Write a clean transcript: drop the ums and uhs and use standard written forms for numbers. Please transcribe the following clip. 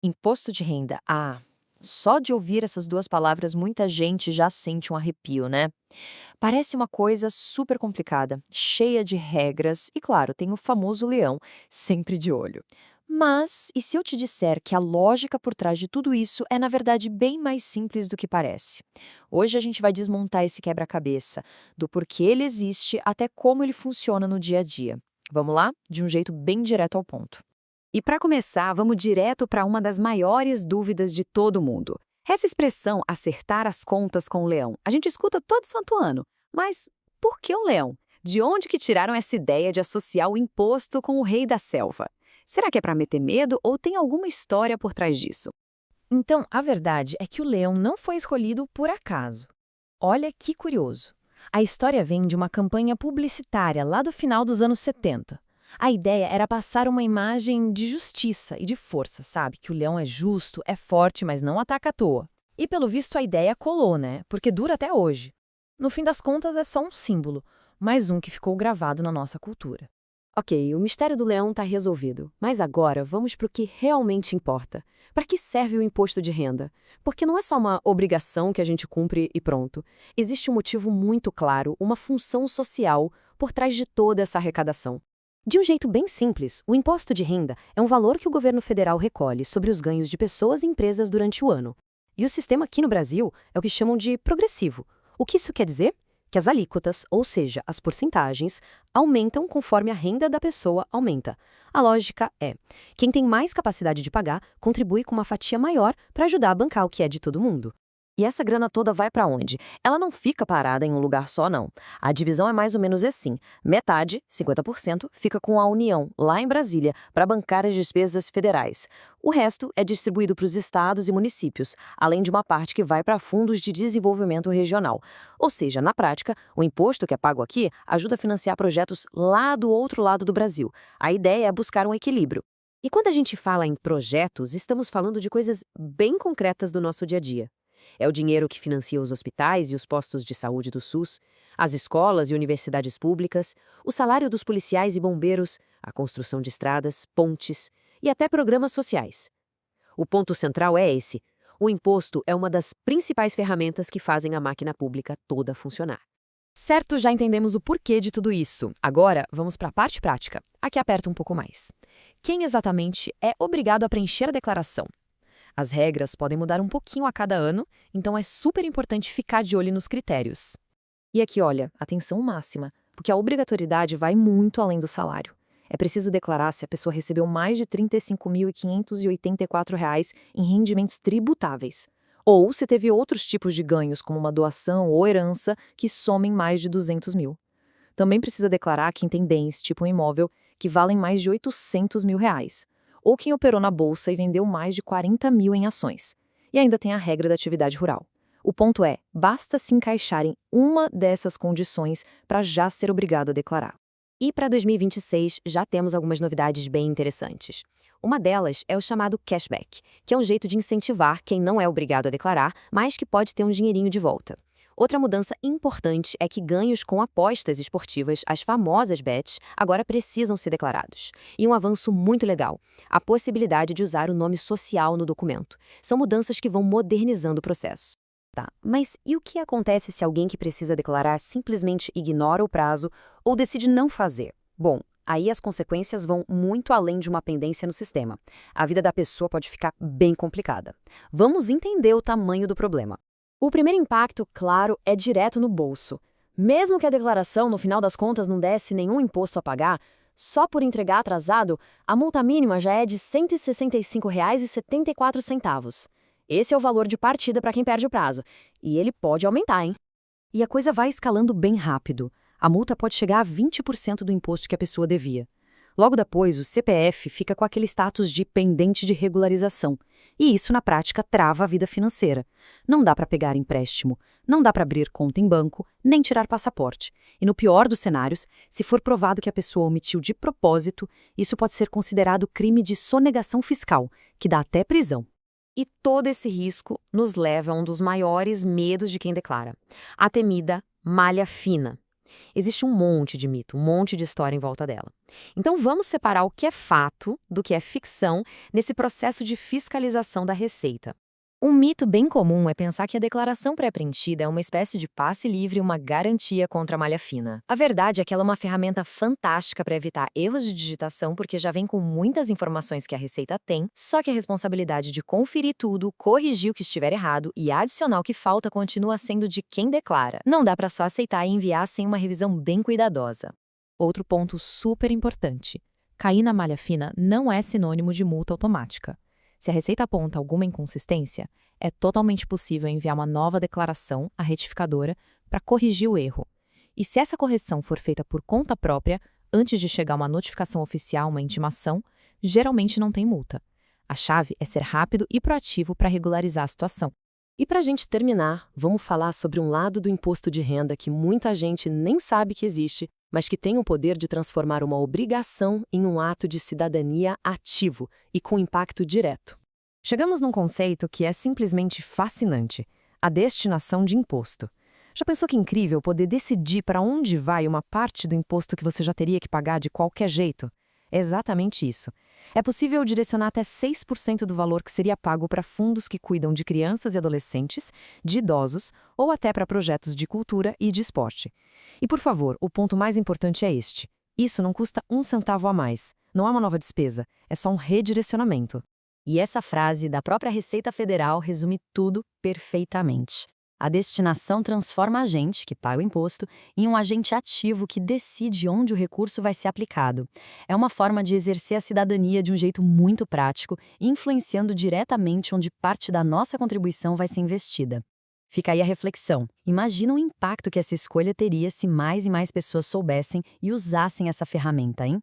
Imposto de renda. Ah, só de ouvir essas duas palavras muita gente já sente um arrepio, né? Parece uma coisa super complicada, cheia de regras e, claro, tem o famoso leão sempre de olho. Mas e se eu te disser que a lógica por trás de tudo isso é, na verdade, bem mais simples do que parece? Hoje a gente vai desmontar esse quebra-cabeça, do porquê ele existe até como ele funciona no dia a dia. Vamos lá? De um jeito bem direto ao ponto. E para começar, vamos direto para uma das maiores dúvidas de todo mundo. Essa expressão acertar as contas com o leão, a gente escuta todo santo ano. Mas por que o leão? De onde que tiraram essa ideia de associar o imposto com o rei da selva? Será que é para meter medo ou tem alguma história por trás disso? Então, a verdade é que o leão não foi escolhido por acaso. Olha que curioso. A história vem de uma campanha publicitária lá do final dos anos 70. A ideia era passar uma imagem de justiça e de força, sabe? Que o leão é justo, é forte, mas não ataca à toa. E pelo visto a ideia colou, né? Porque dura até hoje. No fim das contas é só um símbolo, mais um que ficou gravado na nossa cultura. Ok, o mistério do leão está resolvido, mas agora vamos para o que realmente importa. Para que serve o imposto de renda? Porque não é só uma obrigação que a gente cumpre e pronto. Existe um motivo muito claro, uma função social por trás de toda essa arrecadação. De um jeito bem simples, o imposto de renda é um valor que o governo federal recolhe sobre os ganhos de pessoas e empresas durante o ano. E o sistema aqui no Brasil é o que chamam de progressivo. O que isso quer dizer? Que as alíquotas, ou seja, as porcentagens, aumentam conforme a renda da pessoa aumenta. A lógica é: quem tem mais capacidade de pagar contribui com uma fatia maior para ajudar a bancar o que é de todo mundo. E essa grana toda vai para onde? Ela não fica parada em um lugar só, não. A divisão é mais ou menos assim. Metade, 50%, fica com a União, lá em Brasília, para bancar as despesas federais. O resto é distribuído para os estados e municípios, além de uma parte que vai para fundos de desenvolvimento regional. Ou seja, na prática, o imposto que é pago aqui ajuda a financiar projetos lá do outro lado do Brasil. A ideia é buscar um equilíbrio. E quando a gente fala em projetos, estamos falando de coisas bem concretas do nosso dia a dia. É o dinheiro que financia os hospitais e os postos de saúde do SUS, as escolas e universidades públicas, o salário dos policiais e bombeiros, a construção de estradas, pontes e até programas sociais. O ponto central é esse: o imposto é uma das principais ferramentas que fazem a máquina pública toda funcionar. Certo, já entendemos o porquê de tudo isso. Agora, vamos para a parte prática. Aqui aperta um pouco mais. Quem exatamente é obrigado a preencher a declaração? As regras podem mudar um pouquinho a cada ano, então é super importante ficar de olho nos critérios. E aqui, olha, atenção máxima, porque a obrigatoriedade vai muito além do salário. É preciso declarar se a pessoa recebeu mais de R$ 35.584 em rendimentos tributáveis, ou se teve outros tipos de ganhos, como uma doação ou herança, que somem mais de 200 mil. Também precisa declarar quem tem bens, tipo um imóvel, que valem mais de R$ 800 mil, ou quem operou na bolsa e vendeu mais de 40 mil em ações. E ainda tem a regra da atividade rural. O ponto é, basta se encaixar em uma dessas condições para já ser obrigado a declarar. E para 2026 já temos algumas novidades bem interessantes. Uma delas é o chamado cashback, que é um jeito de incentivar quem não é obrigado a declarar, mas que pode ter um dinheirinho de volta. Outra mudança importante é que ganhos com apostas esportivas, as famosas bets, agora precisam ser declarados. E um avanço muito legal, a possibilidade de usar o nome social no documento. São mudanças que vão modernizando o processo. Tá, mas e o que acontece se alguém que precisa declarar simplesmente ignora o prazo ou decide não fazer? Bom, aí as consequências vão muito além de uma pendência no sistema. A vida da pessoa pode ficar bem complicada. Vamos entender o tamanho do problema. O primeiro impacto, claro, é direto no bolso. Mesmo que a declaração, no final das contas, não desse nenhum imposto a pagar, só por entregar atrasado, a multa mínima já é de R$ 165,74. Esse é o valor de partida para quem perde o prazo. E ele pode aumentar, hein? E a coisa vai escalando bem rápido. A multa pode chegar a 20% do imposto que a pessoa devia. Logo depois, o CPF fica com aquele status de pendente de regularização. E isso, na prática, trava a vida financeira. Não dá para pegar empréstimo, não dá para abrir conta em banco, nem tirar passaporte. E no pior dos cenários, se for provado que a pessoa omitiu de propósito, isso pode ser considerado crime de sonegação fiscal, que dá até prisão. E todo esse risco nos leva a um dos maiores medos de quem declara: a temida malha fina. Existe um monte de mito, um monte de história em volta dela. Então vamos separar o que é fato do que é ficção nesse processo de fiscalização da Receita. Um mito bem comum é pensar que a declaração pré-preenchida é uma espécie de passe livre e uma garantia contra a malha fina. A verdade é que ela é uma ferramenta fantástica para evitar erros de digitação porque já vem com muitas informações que a Receita tem, só que a responsabilidade de conferir tudo, corrigir o que estiver errado e adicionar o que falta continua sendo de quem declara. Não dá para só aceitar e enviar sem uma revisão bem cuidadosa. Outro ponto super importante: cair na malha fina não é sinônimo de multa automática. Se a Receita aponta alguma inconsistência, é totalmente possível enviar uma nova declaração à retificadora para corrigir o erro. E se essa correção for feita por conta própria, antes de chegar uma notificação oficial, uma intimação, geralmente não tem multa. A chave é ser rápido e proativo para regularizar a situação. E para a gente terminar, vamos falar sobre um lado do imposto de renda que muita gente nem sabe que existe, mas que tem o poder de transformar uma obrigação em um ato de cidadania ativo e com impacto direto. Chegamos num conceito que é simplesmente fascinante: a destinação de imposto. Já pensou que incrível poder decidir para onde vai uma parte do imposto que você já teria que pagar de qualquer jeito? É exatamente isso. É possível direcionar até 6% do valor que seria pago para fundos que cuidam de crianças e adolescentes, de idosos ou até para projetos de cultura e de esporte. E, por favor, o ponto mais importante é este: isso não custa um centavo a mais. Não é uma nova despesa, é só um redirecionamento. E essa frase da própria Receita Federal resume tudo perfeitamente. A destinação transforma a gente, que paga o imposto, em um agente ativo que decide onde o recurso vai ser aplicado. É uma forma de exercer a cidadania de um jeito muito prático, influenciando diretamente onde parte da nossa contribuição vai ser investida. Fica aí a reflexão. Imagina o impacto que essa escolha teria se mais e mais pessoas soubessem e usassem essa ferramenta, hein?